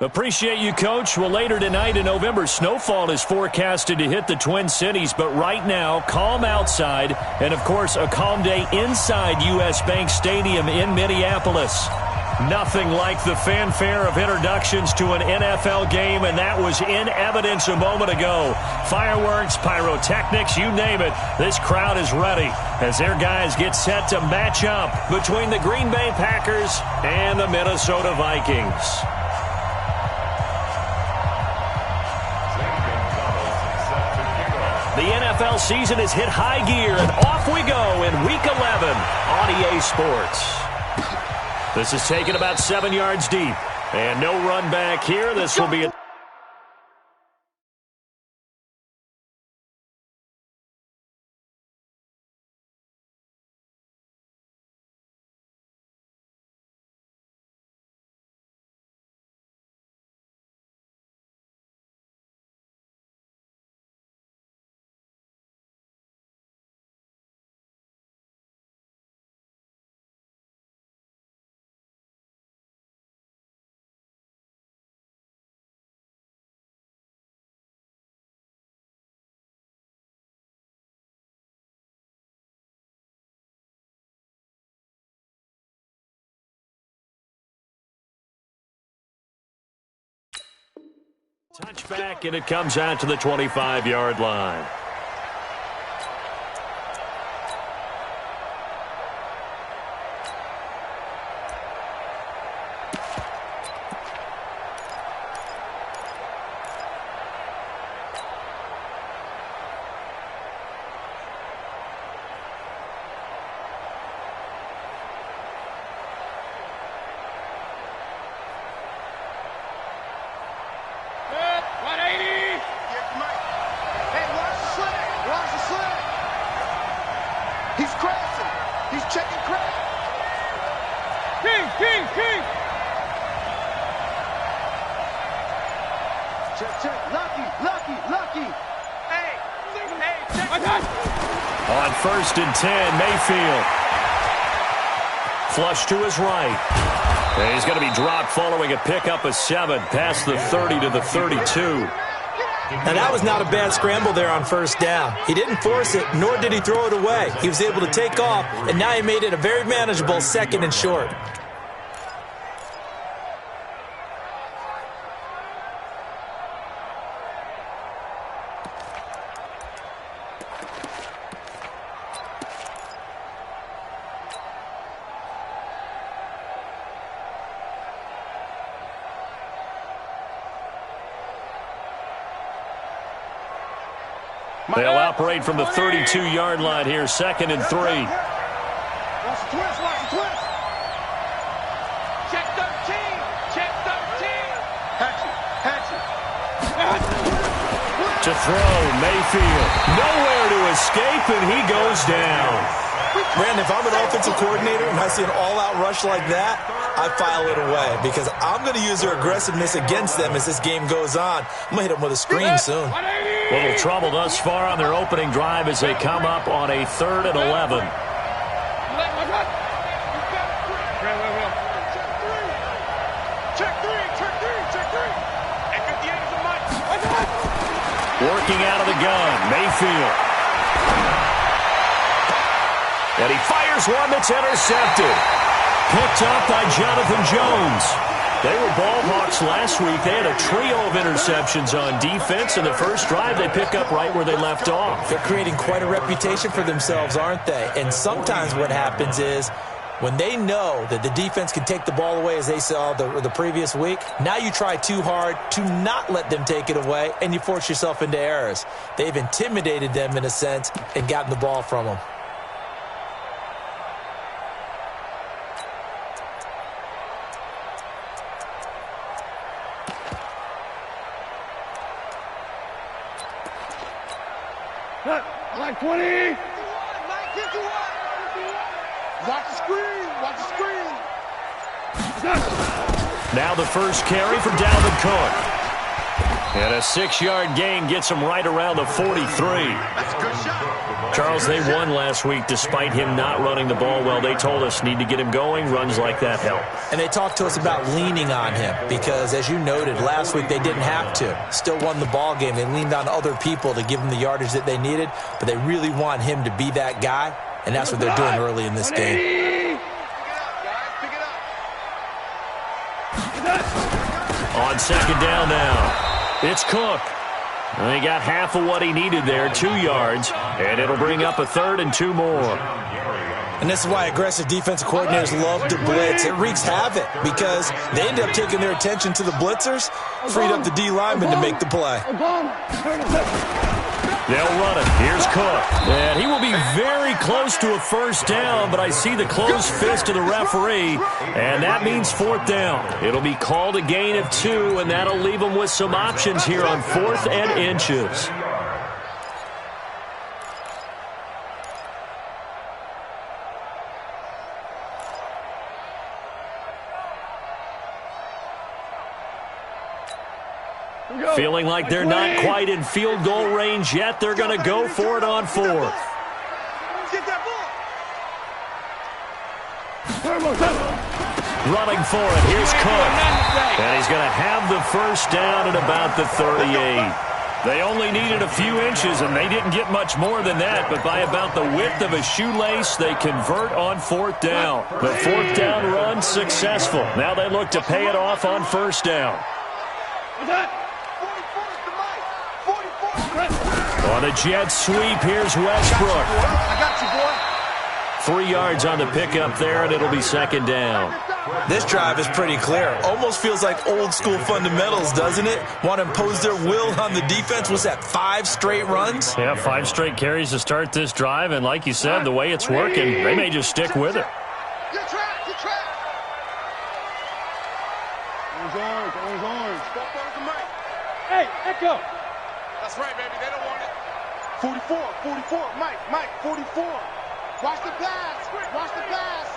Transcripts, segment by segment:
Appreciate you, Coach. Well, later tonight in November, snowfall is forecasted to hit the Twin Cities, but right now, calm outside, and, of course, a calm day inside U.S. Bank Stadium in Minneapolis. Nothing like the fanfare of introductions to an NFL game, and that was in evidence a moment ago. Fireworks, pyrotechnics, you name it. This crowd is ready as their guys get set to match up between the Green Bay Packers and the Minnesota Vikings. The NFL season has hit high gear, and off we go in Week 11 on EA Sports. This is taken about 7 yards deep, and no run back here. This will be a... Touchback, and it comes out to the 25-yard line. On 1st and 10, Mayfield. Flush to his right. And he's going to be dropped following a pickup of 7 past the 30 to the 32. Now, that was not a bad scramble there on 1st down. He didn't force it, nor did he throw it away. He was able to take off, and now he made it a very manageable 2nd and short. They'll operate from the 32-yard line here, 2nd and 3. Watch the twist, watch the twist. Check 13, check 13. Hatchet. To throw, Mayfield. Nowhere to escape, and he goes down. Brandon, if I'm an offensive coordinator and I see an all-out rush like that, I file it away because I'm going to use their aggressiveness against them as this game goes on. I'm going to hit them with a screen soon. Little trouble thus far on their opening drive as they come up on a 3rd and 11. Working out of the gun, Mayfield. And he fires one that's intercepted. Picked up by Jonathan Jones. They were ball hawks last week. They had a trio of interceptions on defense. In the first drive, they pick up right where they left off. They're creating quite a reputation for themselves, aren't they? And sometimes what happens is When they know that the defense can take the ball away as they saw the previous week, now you try too hard to not let them take it away, and you force yourself into errors. They've intimidated them in a sense and gotten the ball from them. I like 20. Watch the screen. Watch the screen. Now the first carry for Dalvin Cook. And a 6-yard gain gets him right around the 43. That's a good shot. Charles, they won last week despite him not running the ball well. They told us need to get him going. Runs like that help. And they talked to us about leaning on him because, as you noted, last week they didn't have to. Still won the ball game. They leaned on other people to give them the yardage that they needed, but they really want him to be that guy, and that's what they're doing early in this game. On second down now, it's Cook. And he got half of what he needed there, 2 yards, and it'll bring up a 3rd and 2 more. And this is why aggressive defensive coordinators love to blitz. It wreaks havoc because they end up taking their attention to the blitzers, freed up the D lineman to make the play. They'll run it. Here's Cook. And he will be very close to a first down, but I see the closed fist of the referee, and that means 4th down. It'll be called a gain of 2, and that'll leave them with some options here on 4th and inches. Feeling like they're not quite in field goal range yet. They're going to go for it on 4th. Running for it. Here's Cook. And he's going to have the first down at about the 38. They only needed a few inches, and they didn't get much more than that. But by about the width of a shoelace, they convert on 4th down. The 4th down run successful. Now they look to pay it off on 1st down. On a jet sweep, here's Westbrook. I got you, boy. 3 yards on the pickup there, and it'll be 2nd down. This drive is pretty clear. Almost feels like old school fundamentals, doesn't it? Want to impose their will on the defense. Was that 5 straight runs? Yeah, 5 straight carries to start this drive, and like you said, the way it's working, they may just stick with it. Good track, good track. Orange, orange. Stop on the mic. Hey, Echo. That's right, baby. They don't want it. 44, Mike, 44. Watch the pass, watch the pass.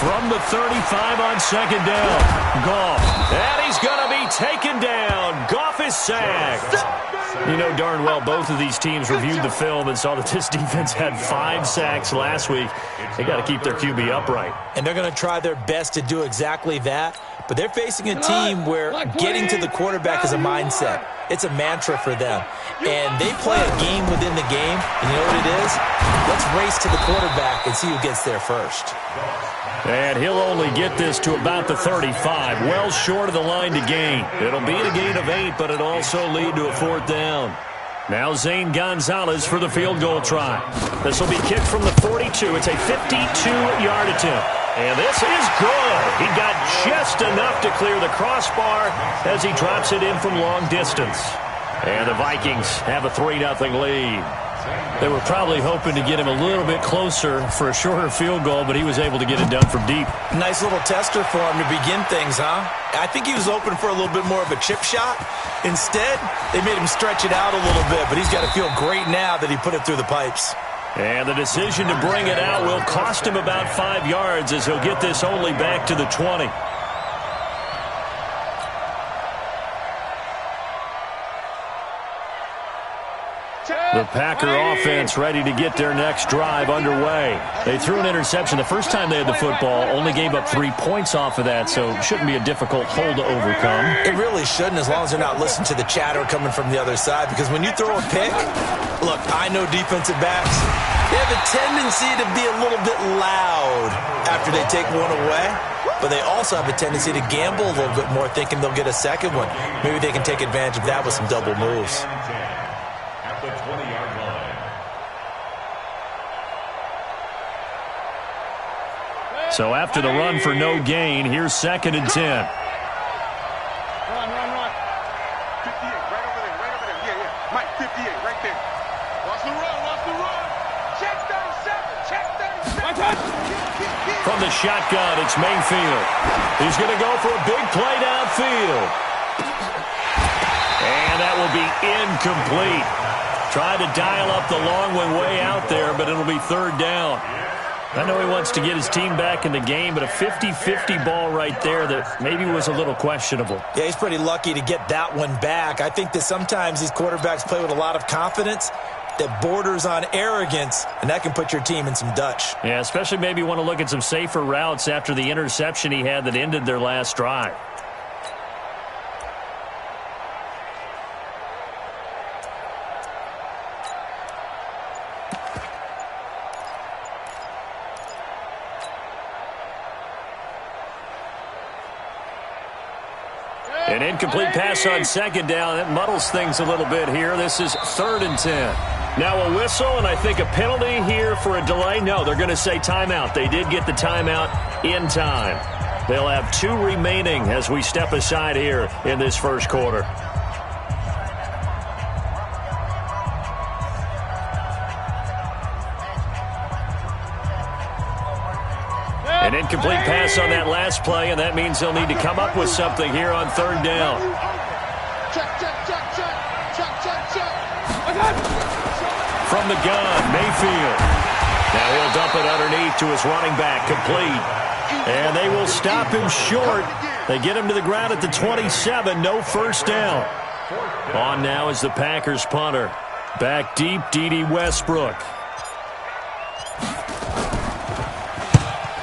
From the 35 on 2nd down, Goff. And he's going to be taken down. Goff is sacked. You know darn well both of these teams reviewed the film and saw that this defense had 5 sacks last week. They got to keep their QB upright. And they're going to try their best to do exactly that. But they're facing a team where getting to the quarterback is a mindset. It's a mantra for them. And they play a game within the game. And you know what it is? Let's race to the quarterback and see who gets there first. And he'll only get this to about the 35, well short of the line to gain. It'll be a gain of 8, but it'll also lead to a 4th down. Now Zane Gonzalez for the field goal try. This will be kicked from the 42. It's a 52-yard attempt. And this is good. He got just enough to clear the crossbar as he drops it in from long distance. And the Vikings have a 3-0 lead. They were probably hoping to get him a little bit closer for a shorter field goal, but he was able to get it done from deep. Nice little tester for him to begin things, huh? I think he was open for a little bit more of a chip shot. Instead, they made him stretch it out a little bit, but he's got to feel great now that he put it through the pipes. And the decision to bring it out will cost him about 5 yards as he'll get this only back to the 20. The Packer offense ready to get their next drive underway. They threw an interception the first time they had the football, only gave up 3 points off of that, so it shouldn't be a difficult hole to overcome. It really shouldn't, as long as they're not listening to the chatter coming from the other side, because when you throw a pick, look, I know defensive backs, they have a tendency to be a little bit loud after they take one away, but they also have a tendency to gamble a little bit more, thinking they'll get a second one. Maybe they can take advantage of that with some double moves. So after the run for no gain, here's 2nd and 10. Run. 58, right over there. Yeah. Mike, 58, right there. Watch the run. Check 37. From the shotgun, it's Mayfield. He's going to go for a big play downfield. And that will be incomplete. Tried to dial up the long one way out there, but it'll be 3rd down. I know he wants to get his team back in the game, but a 50-50 ball right there that maybe was a little questionable. Yeah, he's pretty lucky to get that one back. I think that sometimes these quarterbacks play with a lot of confidence that borders on arrogance, and that can put your team in some Dutch. Yeah, especially maybe want to look at some safer routes after the interception he had that ended their last drive. An incomplete pass on 2nd down. That muddles things a little bit here. This is 3rd and 10. Now a whistle, and I think a penalty here for a delay. No, they're going to say timeout. They did get the timeout in time. They'll have 2 remaining as we step aside here in this first quarter. An incomplete pass on that last play, and that means they'll need to come up with something here on 3rd down. Check. From the gun, Mayfield. Now he'll dump it underneath to his running back, complete. And they will stop him short. They get him to the ground at the 27, no 1st down. On now is the Packers punter. Back deep, D.D. Westbrook.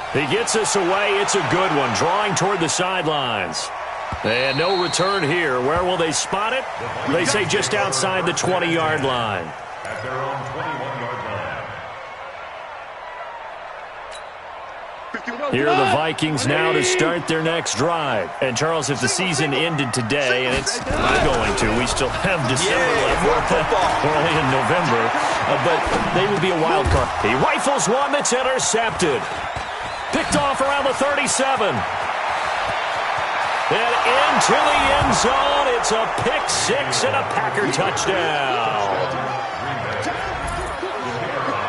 He gets us away. It's a good one, drawing toward the sidelines. And no return here. Where will they spot it? They say just outside the 20-yard line. At their own 21-yard line. Here are the Vikings now to start their next drive. And, Charles, if the season ended today, and it's not going to, we still have December left. We're only in November. But they would be a wild card. He rifles one that's intercepted. Picked off around the 37. And into the end zone. It's a pick 6 and a Packer touchdown.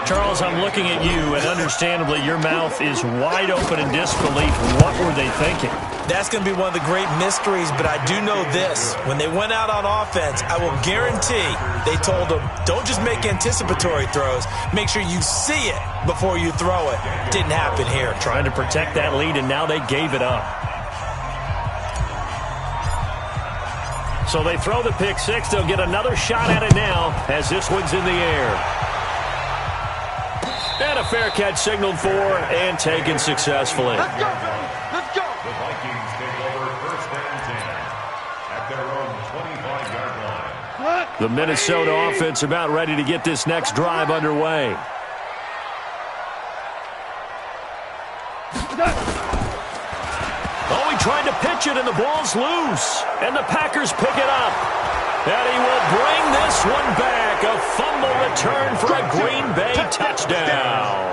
Charles, I'm looking at you, and understandably your mouth is wide open in disbelief. What were they thinking? That's going to be one of the great mysteries, but I do know this. When they went out on offense, I will guarantee they told them, don't just make anticipatory throws. Make sure you see it before you throw it. Didn't happen here. Trying to protect that lead, and now they gave it up. So they throw the pick 6. They'll get another shot at it now as this one's in the air. And a fair catch signaled for and taken successfully. Let's go, baby. Let's go. The Vikings take over 1st and 10 at their own 25-yard line. The Minnesota offense about ready to get this next drive underway. Oh, he tried to pitch it, and the ball's loose. And the Packers pick it up. And he will bring this one back. A fumble return for a Green Bay touchdown.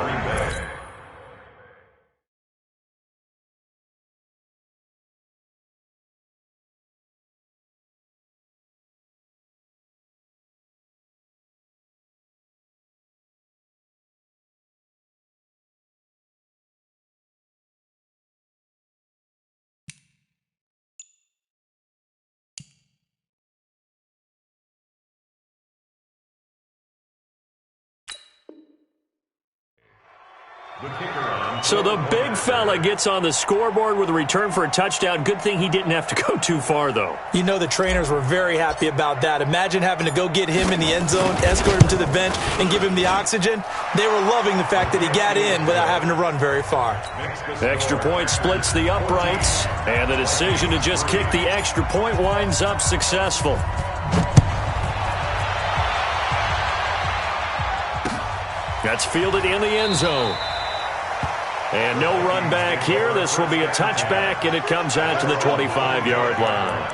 So the big fella gets on the scoreboard with a return for a touchdown. Good thing he didn't have to go too far, though. You know the trainers were very happy about that. Imagine having to go get him in the end zone, escort him to the bench, and give him the oxygen. They were loving the fact that he got in without having to run very far. Extra point splits the uprights, and the decision to just kick the extra point winds up successful. That's fielded in the end zone. And no run back here. This will be a touchback, and it comes out to the 25-yard line.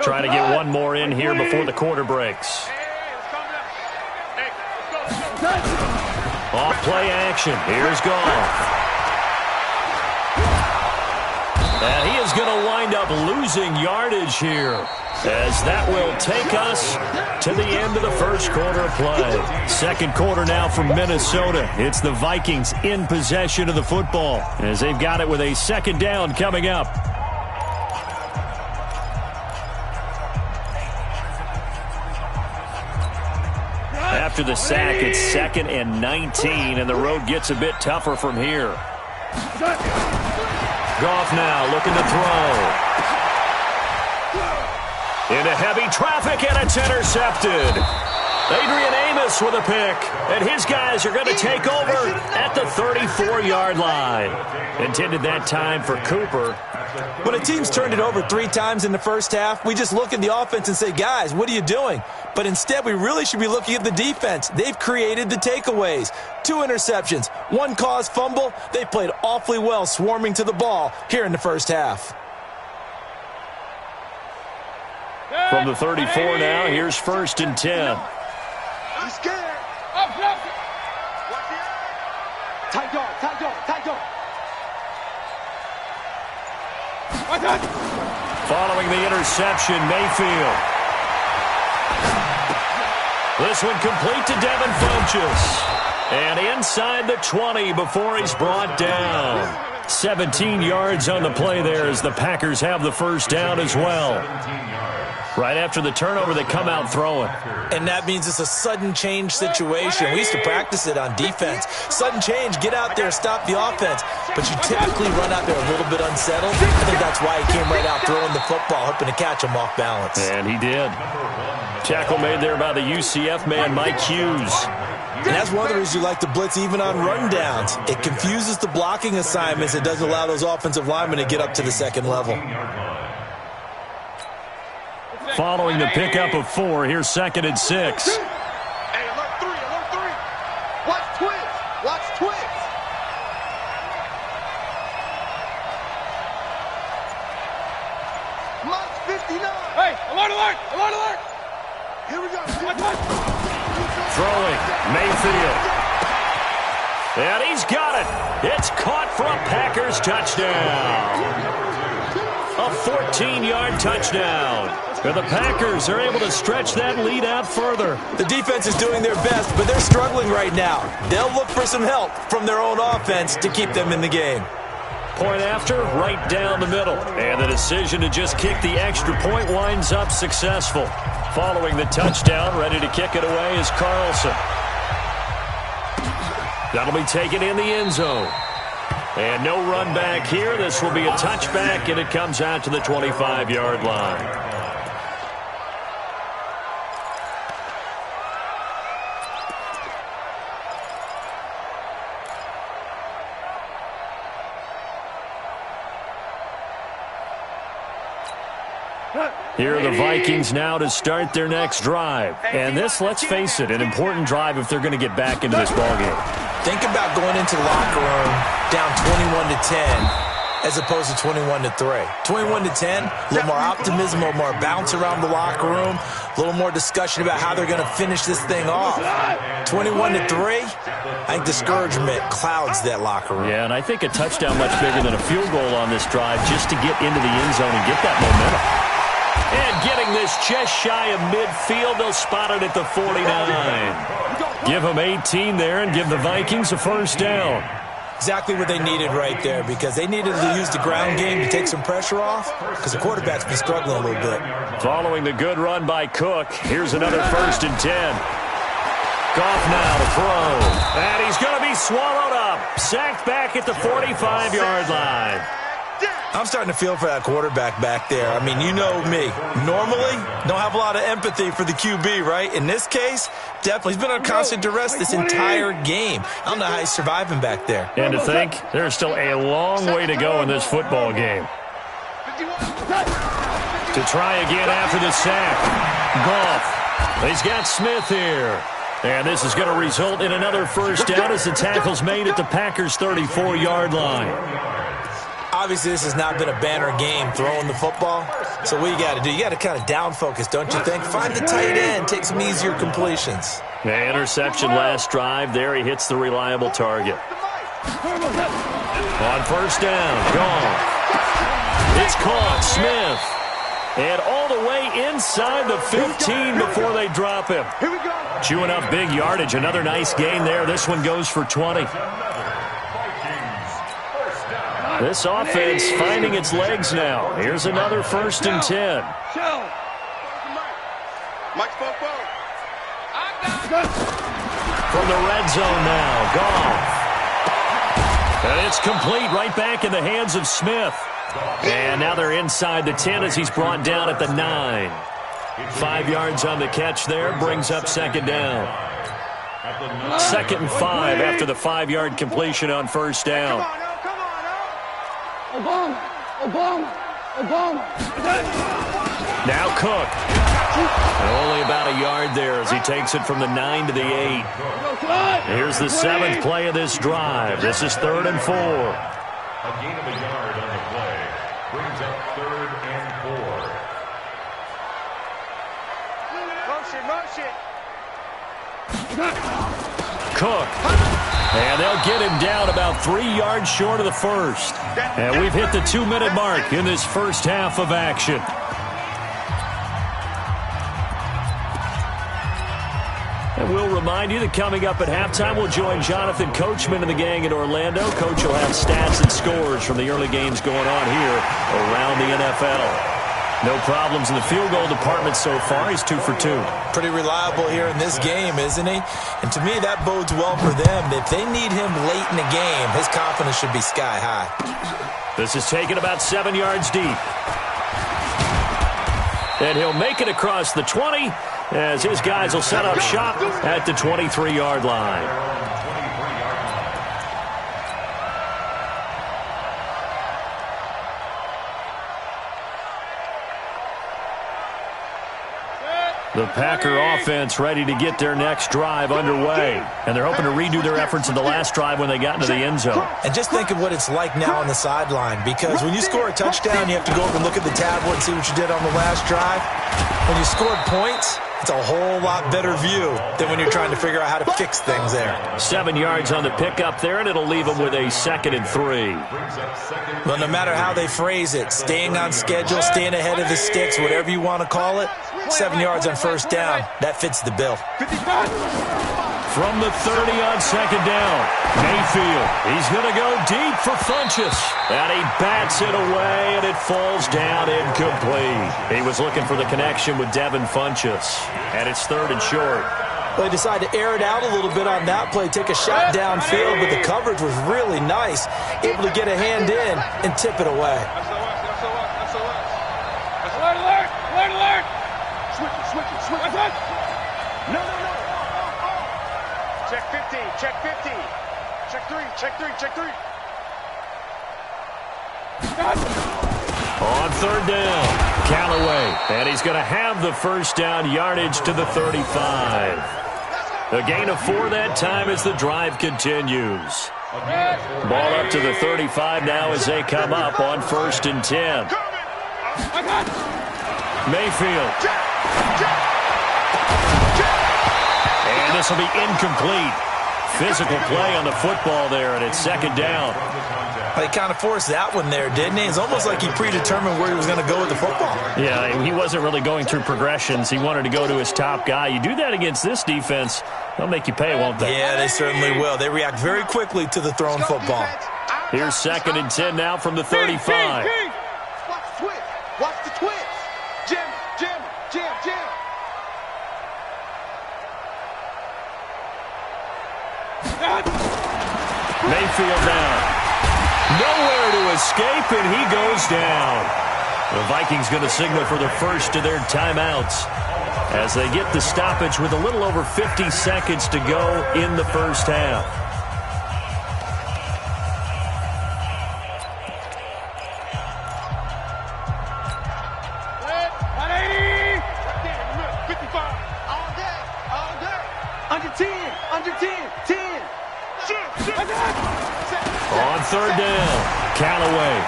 Trying to get one more in here before the quarter breaks. Off play action. Here's Goff. And he is going to wind up losing yardage here, as that will take us to the end of the first quarter of play. Second quarter now from Minnesota. It's the Vikings in possession of the football, as they've got it with a second down coming up. After the sack, it's 2nd and 19, and the road gets a bit tougher from here. Goff now looking to throw. Into heavy traffic, and it's intercepted. Adrian Amos with a pick, and his guys are going to take over at the 34-yard line. Intended that time for Cooper. When a team's turned it over 3 times in the first half, we just look at the offense and say, guys, what are you doing? But instead, we really should be looking at the defense. They've created the takeaways. 2 interceptions, 1 caused fumble. They played awfully well swarming to the ball here in the first half. From the 34 now, here's 1st and 10. He's scared. Tight dog, tight dog, tight dog. Following the interception, Mayfield. This one complete to Devin Funchess. And inside the 20 before he's brought down. 17 yards on the play there as the Packers have the first down as well. Right after the turnover, they come out throwing. And that means it's a sudden change situation. We used to practice it on defense. Sudden change, get out there, stop the offense. But you typically run out there a little bit unsettled. I think that's why he came right out throwing the football, hoping to catch him off balance. And he did. Tackle made there by the UCF man, Mike Hughes. And that's one of the reasons you like to blitz even on rundowns. It confuses the blocking assignments. It doesn't allow those offensive linemen to get up to the second level. Following the pickup of 4, here's 2nd and 6. Hey, alert 3, alert 3. Watch twins, watch twins. Mark 59. Hey, alert, alert, alert, alert. Here we go. Throwing, Mayfield. And he's got it. It's caught for a Packers touchdown. A 14-yard touchdown. And the Packers are able to stretch that lead out further. The defense is doing their best, but they're struggling right now. They'll look for some help from their own offense to keep them in the game. Point after, right down the middle. And the decision to just kick the extra point winds up successful. Following the touchdown, ready to kick it away is Carlson. That'll be taken in the end zone. And no run back here. This will be a touchback, and it comes out to the 25-yard line. Here are the Vikings now to start their next drive. And this, let's face it, an important drive if they're going to get back into this ballgame. Think about going into the locker room down 21-10 as opposed to 21-3. 21-10, a little more optimism, a little more bounce around the locker room, a little more discussion about how they're going to finish this thing off. 21-3, I think discouragement clouds that locker room. Yeah, and I think a touchdown much bigger than a field goal on this drive just to get into the end zone and get that momentum. And getting this just shy of midfield, they'll spot it at the 49. Give them 18 there and give the Vikings a first down. Exactly what they needed right there, because they needed to use the ground game to take some pressure off, because the quarterback's been struggling a little bit. Following the good run by Cook, here's another 1st and 10. Goff now to throw. And he's going to be swallowed up. Sacked back at the 45-yard line. I'm starting to feel for that quarterback back there. I mean, you know me. Normally, don't have a lot of empathy for the QB, right? In this case, definitely. He's been on constant duress this entire game. I don't know how he's surviving back there. And to think, there's still a long way to go in this football game. To try again after the sack. Goff. He's got Smith here. And this is going to result in another first down as the tackle's made at the Packers' 34-yard line. Obviously, this has not been a banner game throwing the football, So what you got to do, you got to kind of down focus, don't you think? Find the tight end, take some easier completions. The interception last drive. There he hits the reliable target. On first down, gone. It's caught, Smith. And all the way inside the 15 before they drop him. Chewing up big yardage. Another nice gain there. This one goes for 20. This offense finding its legs now. Here's another 1st and 10. From the red zone now, Goff. And it's complete right back in the hands of Smith. And now they're inside the 10 as he's brought down at the 9. 5 yards on the catch there, brings up 2nd down. 2nd and 5 after the 5-yard completion on 1st down. Now Cook. And only about a yard there as he takes it from the 9 to the 8. Here's the 7th play of this drive. This is 3rd and 4. A gain of a yard on the play brings up 3rd and 4. Cook. And they'll get him down about 3 yards short of the 1st. And we've hit the 2-minute mark in this first half of action. And we'll remind you that coming up at halftime, we'll join Jonathan Coachman and the gang in Orlando. Coach will have stats and scores from the early games going on here around the NFL. No problems in the field goal department so far. He's 2 for 2. Pretty reliable here in this game, isn't he? And to me, that bodes well for them. If they need him late in the game, his confidence should be sky high. This is taken about 7 yards deep. And he'll make it across the 20 as his guys will set up shop at the 23-yard line. The Packer offense ready to get their next drive underway. And they're hoping to redo their efforts in the last drive when they got into the end zone. And just think of what it's like now on the sideline, because when you score a touchdown, you have to go over and look at the tablet and see what you did on the last drive. When you scored points, it's a whole lot better view than when you're trying to figure out how to fix things there. 7 yards on the pickup there, and it'll leave them with a 2nd and 3. Well, no matter how they phrase it, staying on schedule, staying ahead of the sticks, whatever you want to call it, 7 yards on 1st down, that fits the bill. From the 30 on 2nd down, Mayfield. He's going to go deep for Funchess. And he bats it away, and it falls down incomplete. He was looking for the connection with Devin Funchess. And it's 3rd and short. Well, they decided to air it out a little bit on that play, take a shot downfield, but the coverage was really nice. Able to get a hand in and tip it away. Alert! Switch it. No. Check 15. Check 3. On 3rd down, Callaway. And he's going to have the 1st down yardage to the 35. A gain of 4 that time as the drive continues. Ball up to the 35 now as they come up on 1st and 10. Mayfield. And this will be incomplete. Physical play on the football there, and it's 2nd down. He kind of forced that one there, didn't he? It's almost like he predetermined where he was going to go with the football. Yeah, he wasn't really going through progressions. He wanted to go to his top guy. You do that against this defense, they'll make you pay, won't they? Yeah, they certainly will. They react very quickly to the thrown football. Here's 2nd and 10 now from the 35. Watch the twitch. Jam. Mayfield down. Nowhere to escape, and he goes down. The Vikings going to signal for the first of their timeouts as they get the stoppage with a little over 50 seconds to go in the first half. On 3rd down, Callaway.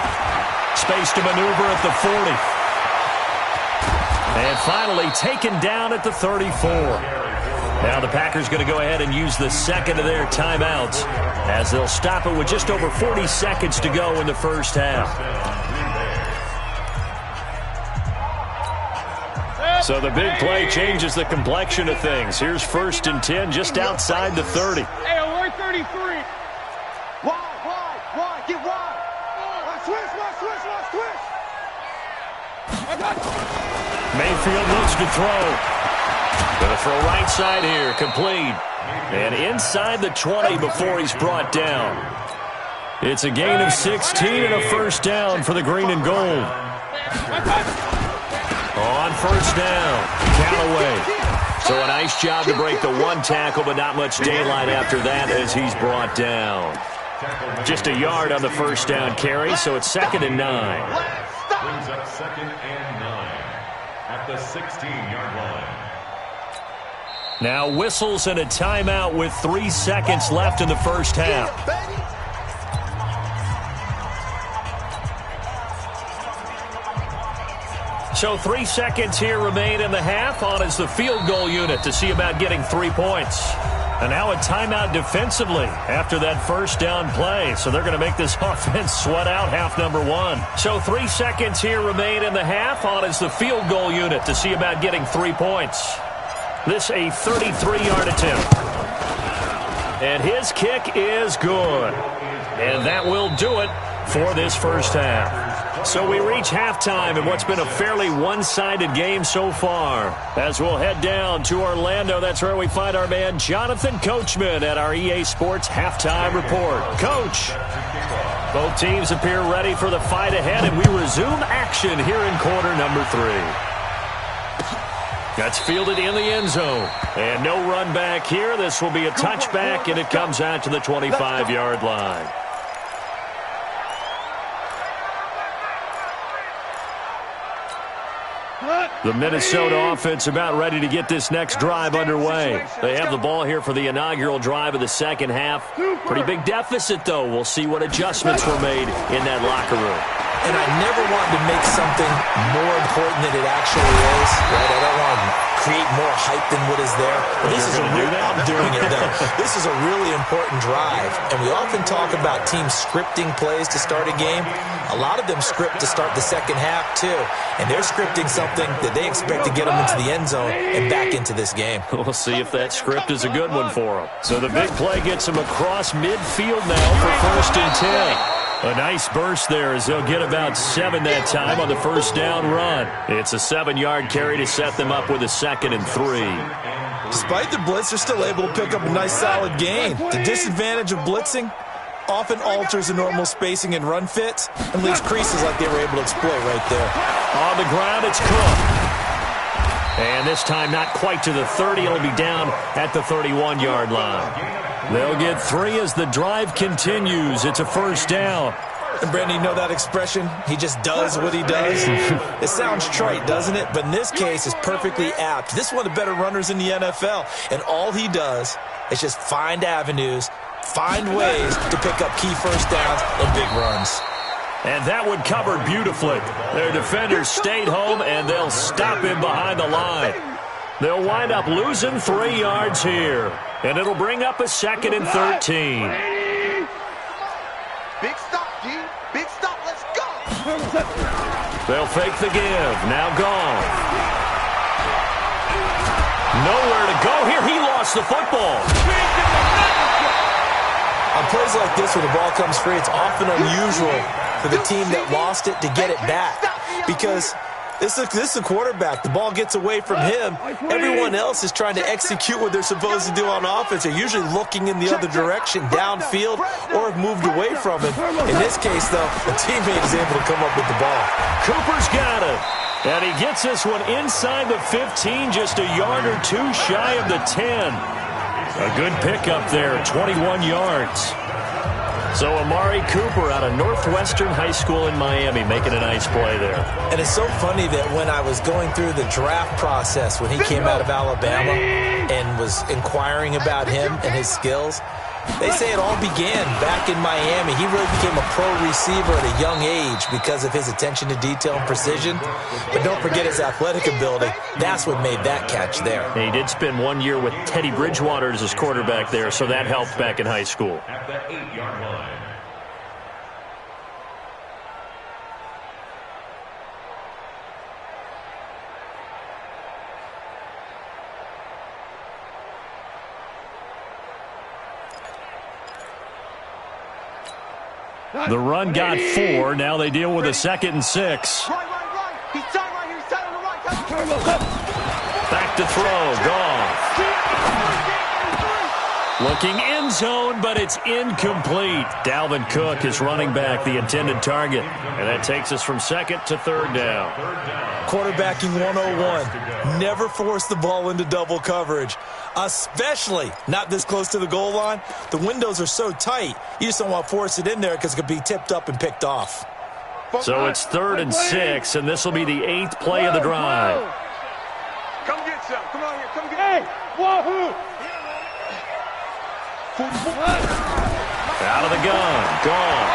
Space to maneuver at the 40. And finally taken down at the 34. Now the Packers going to go ahead and use the second of their timeouts as they'll stop it with just over 40 seconds to go in the first half. So the big play changes the complexion of things. Here's 1st and 10 just outside the 30. Hey, we're 33. Wide, get wide. Switch. Mayfield looks to throw. Going to throw right side here, complete. And inside the 20 before he's brought down. It's a gain of 16 and a first down for the green and gold. On first down, Callaway. So a nice job to break the one tackle, but not much daylight after that as he's brought down. Just a yard on the first down carry, so it's 2nd and 9. Brings up 2nd and 9 at the 16-yard line. Now whistles and a timeout with 3 seconds left in the first half. So 3 seconds here remain in the half. On is the field goal unit to see about getting 3 points. And now a timeout defensively after that first down play. So they're going to make this offense sweat out half number 1. So 3 seconds here remain in the half. On is the field goal unit to see about getting 3 points. This a 33-yard attempt. And his kick is good. And that will do it for this first half. So we reach halftime in what's been a fairly one-sided game so far. As we'll head down to Orlando, that's where we find our man Jonathan Coachman at our EA Sports Halftime Report. Coach, both teams appear ready for the fight ahead, and we resume action here in quarter number 3. That's fielded in the end zone. And no run back here. This will be a touchback, and it comes out to the 25-yard line. The Minnesota offense about ready to get this next drive underway. They have the ball here for the inaugural drive of the second half. Pretty big deficit, though. We'll see what adjustments were made in that locker room. And I never wanted to make something more important than it actually is. Right? I don't want to create more hype than what is there. But this is I'm doing it, though. This is a really important drive. And we often talk about teams scripting plays to start a game. A lot of them script to start the second half, too. And they're scripting something that they expect to get them into the end zone and back into this game. We'll see if that script is a good one for them. So the big play gets them across midfield now for 1st and 10. A nice burst there as they'll get about 7 that time on the first down run. It's a 7-yard carry to set them up with a 2nd and 3. Despite the blitz, they're still able to pick up a nice solid gain. The disadvantage of blitzing often alters the normal spacing and run fits and leaves creases like they were able to exploit right there. On the ground, it's Cook. And this time not quite to the 30. It'll be down at the 31-yard line. They'll get 3 as the drive continues. It's a first down. And, Brandon, you know that expression? He just does what he does. It sounds trite, doesn't it? But in this case, it's perfectly apt. This is one of the better runners in the NFL. And all he does is just find avenues, find ways to pick up key first downs and big runs. And that one covered beautifully. Their defenders stayed home, and they'll stop him behind the line. They'll wind up losing 3 yards here. And it'll bring up a 2nd and 13. Big stop, D. Big stop. Let's go. They'll fake the give. Now gone. Nowhere to go here. He lost the football. On plays like this where the ball comes free, it's often unusual for the team that lost it to get it back. Because this is a quarterback. The ball gets away from him. Everyone else is trying to execute what they're supposed to do on offense. They're usually looking in the other direction, downfield, or have moved away from it. In this case, though, the teammate is able to come up with the ball. Cooper's got it. And he gets this one inside the 15, just a yard or 2 shy of the 10. A good pickup there, 21 yards. So Amari Cooper out of Northwestern High School in Miami making a nice play there. And it's so funny that when I was going through the draft process when he came out of Alabama and was inquiring about him and his skills, They say it all began back in Miami. He really became a pro receiver at a young age because of his attention to detail and precision. But don't forget his athletic ability. That's what made that catch there. He did spend 1 year with Teddy Bridgewater as his quarterback there, so that helped back in high school. At the 8-yard line. The run got 4. Now they deal with a 2nd and 6. Right. He's tight right here. He's tight on the right. Back to throw. Goff. Looking end zone, but it's incomplete. Dalvin Cook is running back, the intended target. And that takes us from 2nd to 3rd down. Quarterbacking 101. Never force the ball into double coverage, especially not this close to the goal line. The windows are so tight, you just don't want to force it in there because it could be tipped up and picked off. So it's 3rd and 6, and this will be the 8th play of the drive. Come get some. Come on here. Come get. Hey, wahoo! Out of the gun. Gone.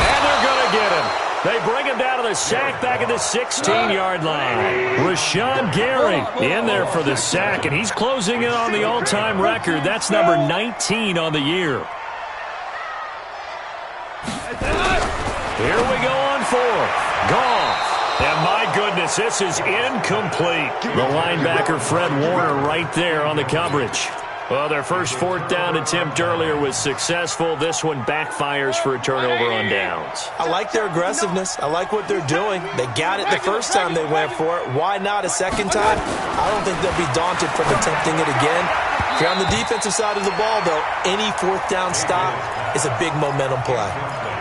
And they're going to get him. They bring him down to the sack back at the 16-yard line. Rashawn Gary in there for the sack, and he's closing in on the all-time record. That's number 19 on the year. Here we go on 4th. Goff. And my goodness, this is incomplete. The linebacker, Fred Warner, right there on the coverage. Well, their first 4th down attempt earlier was successful. This one backfires for a turnover on downs. I like their aggressiveness. I like what they're doing. They got it the first time they went for it. Why not a second time? I don't think they'll be daunted from attempting it again. If you're on the defensive side of the ball, though, any 4th down stop is a big momentum play.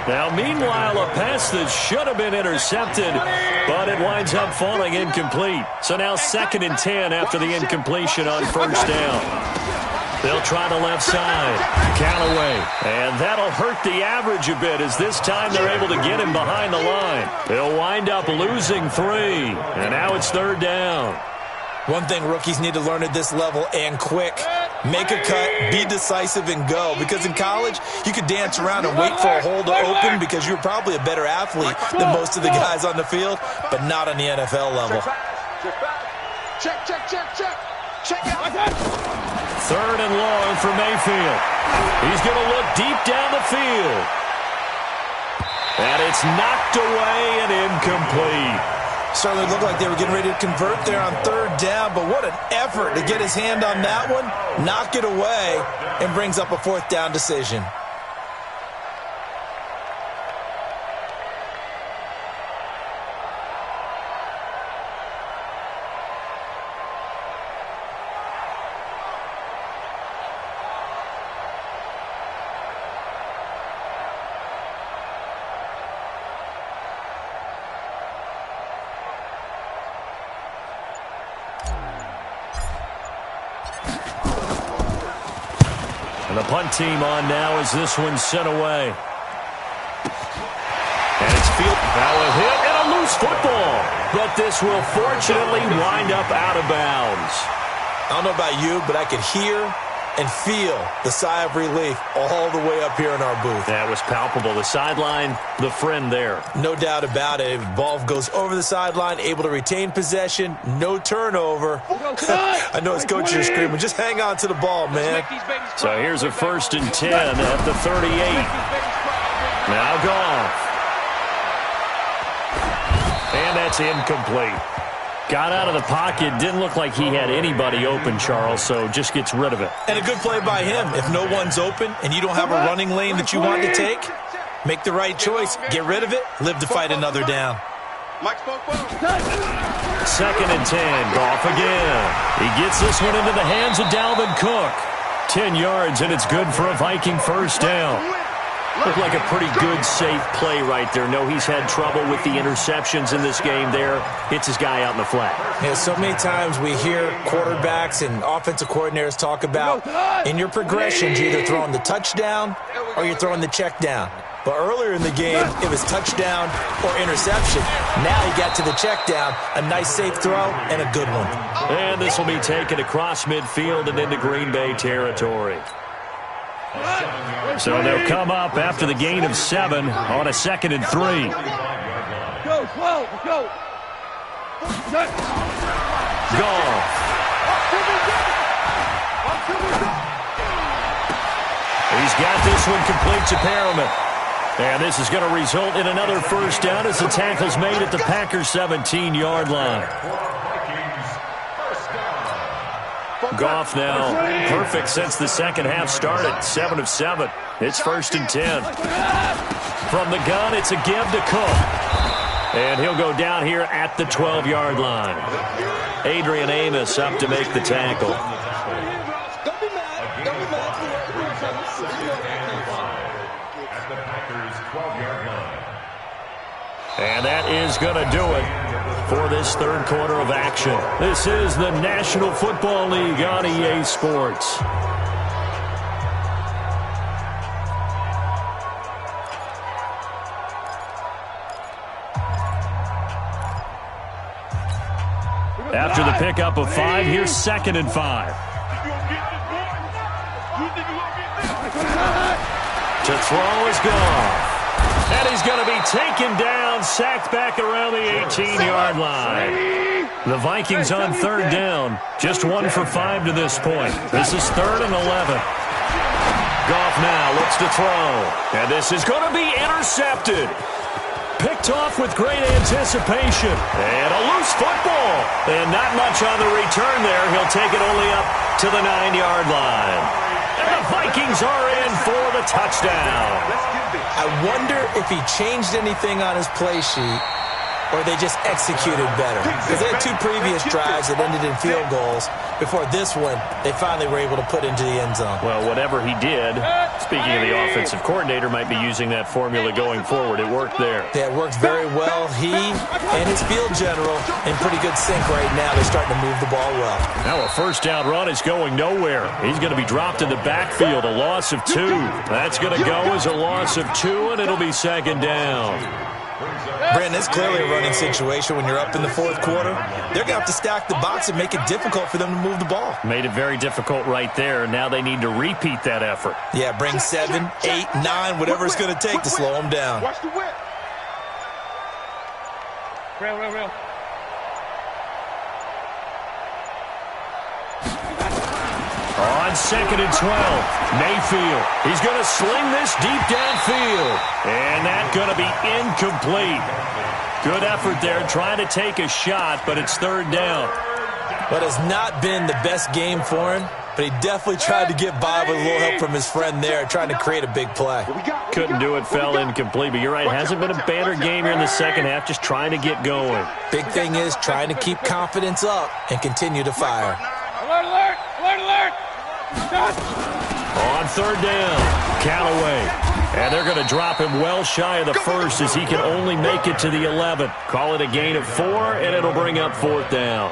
Now, meanwhile, a pass that should have been intercepted, but it winds up falling incomplete. So now 2nd and 10 after the incompletion on 1st down. They'll try the left side. Callaway. And that'll hurt the average a bit as this time they're able to get him behind the line. They'll wind up losing 3. And now it's 3rd down. One thing rookies need to learn at this level and quick. Make a cut, be decisive, and go. Because in college, you could dance around and wait for a hole to open because you're probably a better athlete than most of the guys on the field, but not on the NFL level. Check. Check out. 3rd and long for Mayfield. He's going to look deep down the field. And it's knocked away and incomplete. Certainly looked like they were getting ready to convert there on 3rd down, but what an effort to get his hand on that one, knock it away, and brings up a 4th down decision. And the punt team on now as this one's sent away. And it's field. Now a hit and a loose football. But this will fortunately wind up out of bounds. I don't know about you, but I could hear and feel the sigh of relief all the way up here in our booth. That was palpable. The sideline, the friend there. No doubt about it. If the ball goes over the sideline, able to retain possession, no turnover. I know his coaches are screaming, just hang on to the ball, man. So here's a 1st and 10 at the 38. Now Goff. And that's incomplete. Got out of the pocket. Didn't look like he had anybody open, Charles, so just gets rid of it. And a good play by him. If no one's open and you don't have a running lane that you want to take, make the right choice. Get rid of it. Live to fight another down. 2nd and 10. Goff again. He gets this one into the hands of Dalvin Cook. 10 yards, and it's good for a Viking 1st down. Looked like a pretty good, safe play right there. No, he's had trouble with the interceptions in this game there. Hits his guy out in the flat. Yeah, so many times we hear quarterbacks and offensive coordinators talk about in your progressions, you're either throwing the touchdown or you're throwing the check down. But earlier in the game, it was touchdown or interception. Now he got to the check down. A nice, safe throw and a good one. And this will be taken across midfield and into Green Bay territory. So they'll come up after the gain of 7 on a 2nd and 3. Go, go. Goff. He's got this one complete to Perriman. And this is going to result in another first down as the tackle's made at the Packers' 17-yard line. Goff now perfect since the second half started. 7 of 7. It's 1st and 10. From the gun, it's a give to Cook. And he'll go down here at the 12-yard line. Adrian Amos up to make the tackle. At the Packers' 12-yard line. And that is going to do it for this third quarter of action. This is the National Football League on EA Sports. After the pickup of 5, here's 2nd and 5. To throw is gone. And he's going to be taken down, sacked back around the 18-yard line. The Vikings on 3rd down. Just 1 for 5 to this point. This is 3rd and 11. Goff now looks to throw. And this is going to be intercepted. Picked off with great anticipation. And a loose football. And not much on the return there. He'll take it only up to the 9-yard line. And the Vikings are in for the touchdown. I wonder if he changed anything on his play sheet or they just executed better. Because they had 2 previous drives that ended in field goals. Before this one, they finally were able to put into the end zone. Well, whatever he did, speaking of the offensive coordinator, might be using that formula going forward. It worked there. Yeah, it worked very well. He and his field general in pretty good sync right now. They're starting to move the ball well. Now a first down run is going nowhere. He's going to be dropped in the backfield, a loss of 2. That's going to go as a loss of 2, and it'll be 2nd down. Brandon, it's clearly a running situation when you're up in the 4th quarter. They're going to have to stack the box and make it difficult for them to move the ball. Made it very difficult right there. Now they need to repeat that effort. Yeah, bring 7, 8, 9, whatever it's going to take to slow them down. Watch the whip. Real. On 2nd and 12, Mayfield. He's going to sling this deep downfield. And that's going to be incomplete. Good effort there, trying to take a shot, but it's 3rd down. But it's not been the best game for him, but he definitely tried to get by with a little help from his friend there, trying to create a big play. Couldn't do it, fell incomplete. But you're right, hasn't been a banner game here in the second half, just trying to get going. Big thing is trying to keep confidence up and continue to fire. Alert! On 3rd down, Callaway. And they're going to drop him well shy of the 1st as he can only make it to the 11th. Call it a gain of 4, and it'll bring up 4th down.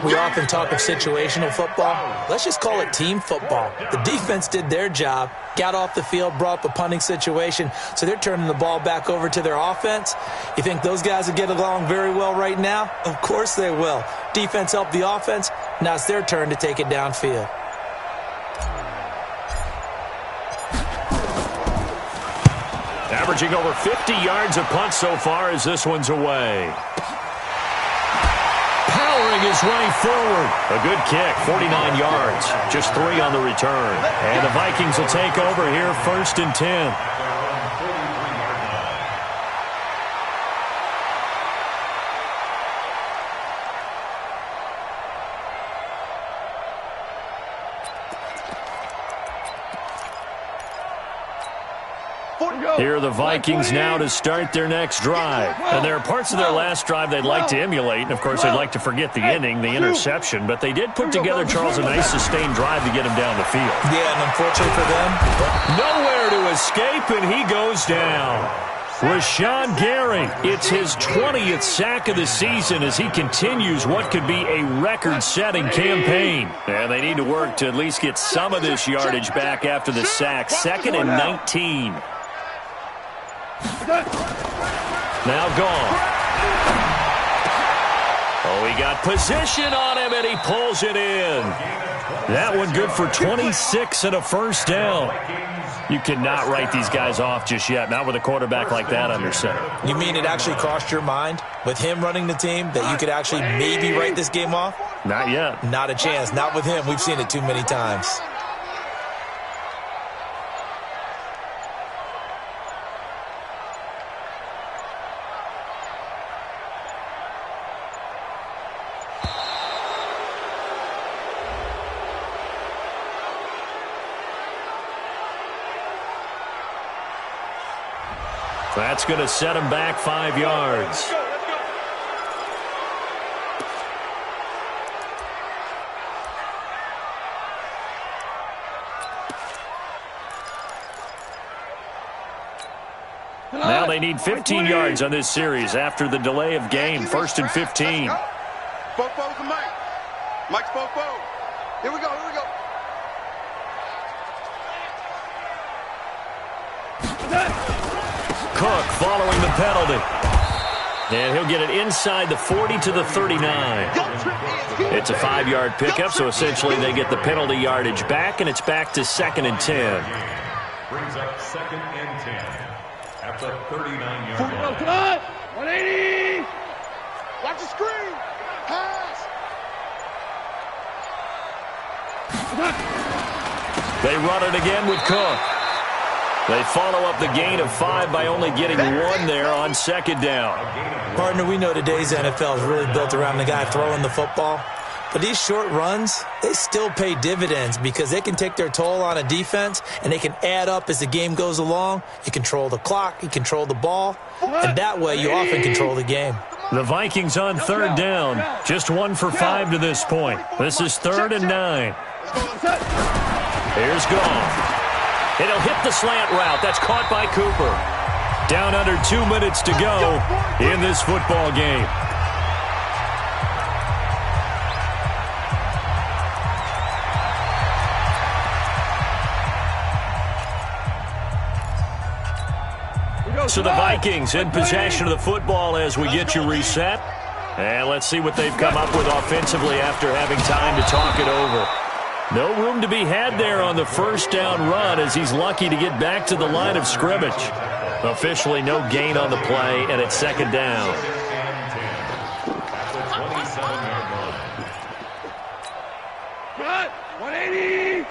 We often talk of situational football. Let's just call it team football. The defense did their job, got off the field, brought up a punting situation, so they're turning the ball back over to their offense. You think those guys will get along very well right now? Of course they will. Defense helped the offense. Now it's their turn to take it downfield. Averaging over 50 yards a punt so far as this one's away. Powering his way forward. A good kick, 49 yards. Just 3 on the return. And the Vikings will take over here, 1st and 10. Here are the Vikings now to start their next drive. And there are parts of their last drive they'd like to emulate. And, of course, they'd like to forget the ending, the interception. But they did put together, Charles, a nice sustained drive to get him down the field. Yeah, and unfortunately for them, nowhere to escape, and he goes down. Rashawn Gary, it's his 20th sack of the season as he continues what could be a record-setting campaign. And they need to work to at least get some of this yardage back after the sack. 2nd and 19. Now gone. Oh, he got position on him, and he pulls it in. That one good for 26 and a first down. You cannot write these guys off just yet, not with a quarterback like that under center. You mean it actually crossed your mind with him running the team that you could actually maybe write this game off? Not yet. Not a chance. Not with him. We've seen it too many times. That's going to set him back 5 yards. Now they need 15 yards on this series after the delay of game. 1st and 15. Fofo to Mike. Mike's Fofo. Here we go, here we go. Cook following the penalty. And he'll get it inside the 40 to the 39. It's a 5-yard pickup, so essentially they get the penalty yardage back, and it's back to 2nd and 10. Brings up 2nd and 10 at the 39-yard line. Cut! 180! Watch the screen! Pass! They run it again with Cook. They follow up the gain of 5 by only getting 1 there on 2nd down. Partner, we know today's NFL is really built around the guy throwing the football. But these short runs, they still pay dividends because they can take their toll on a defense and they can add up as the game goes along. You control the clock, you control the ball, and that way you often control the game. The Vikings on 3rd down. Just 1 for 5 to this point. This is 3rd and 9. Here's Goff. It'll hit the slant route. That's caught by Cooper. Down under 2 minutes to go in this football game. So the Vikings in possession of the football as we get you reset. And let's see what they've come up with offensively after having time to talk it over. No room to be had there on the 1st down run as he's lucky to get back to the line of scrimmage. Officially no gain on the play, and it's 2nd down. Cut! 180! Hey,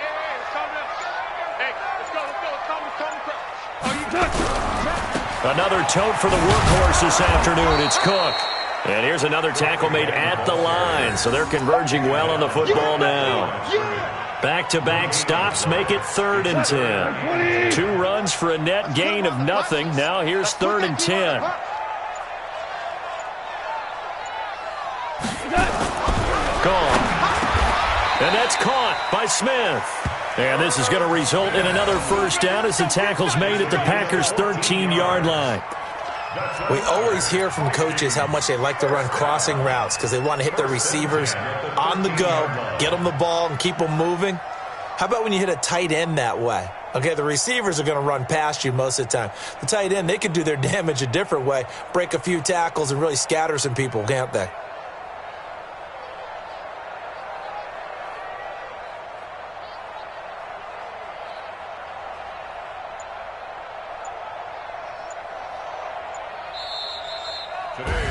let's calm down. Hey, let's go. Oh, you touched. Another tote for the workhorse this afternoon. It's Cook. And here's another tackle made at the line, so they're converging well on the football now. Back-to-back stops make it 3rd and 10. 2 runs for a net gain of nothing. Now here's 3rd and 10. Gone. And that's caught by Smith. And this is going to result in another 1st down as the tackle's made at the Packers' 13-yard line. We always hear from coaches how much they like to run crossing routes because they want to hit their receivers on the go, get them the ball, and keep them moving. How about when you hit a tight end that way? Okay, the receivers are going to run past you most of the time. The tight end, they can do their damage a different way, break a few tackles, and really scatter some people, can't they?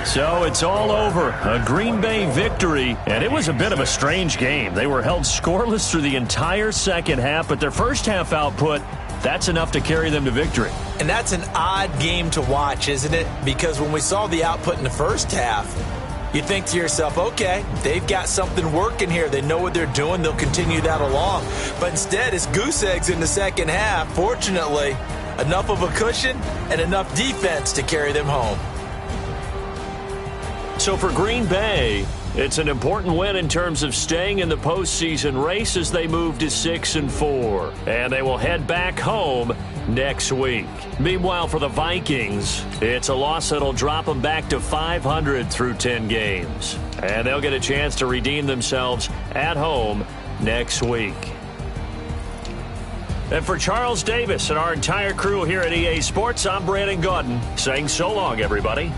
So it's all over. A Green Bay victory, and it was a bit of a strange game. They were held scoreless through the entire second half, but their first half output, that's enough to carry them to victory. And that's an odd game to watch, isn't it? Because when we saw the output in the first half, you think to yourself, okay, they've got something working here. They know what they're doing. They'll continue that along. But instead, it's goose eggs in the second half. Fortunately, enough of a cushion and enough defense to carry them home. So for Green Bay, it's an important win in terms of staying in the postseason race as they move to 6-4. And they will head back home next week. Meanwhile, for the Vikings, it's a loss that'll drop them back to 500 through 10 games. And they'll get a chance to redeem themselves at home next week. And for Charles Davis and our entire crew here at EA Sports, I'm Brandon Gaudin saying so long, everybody.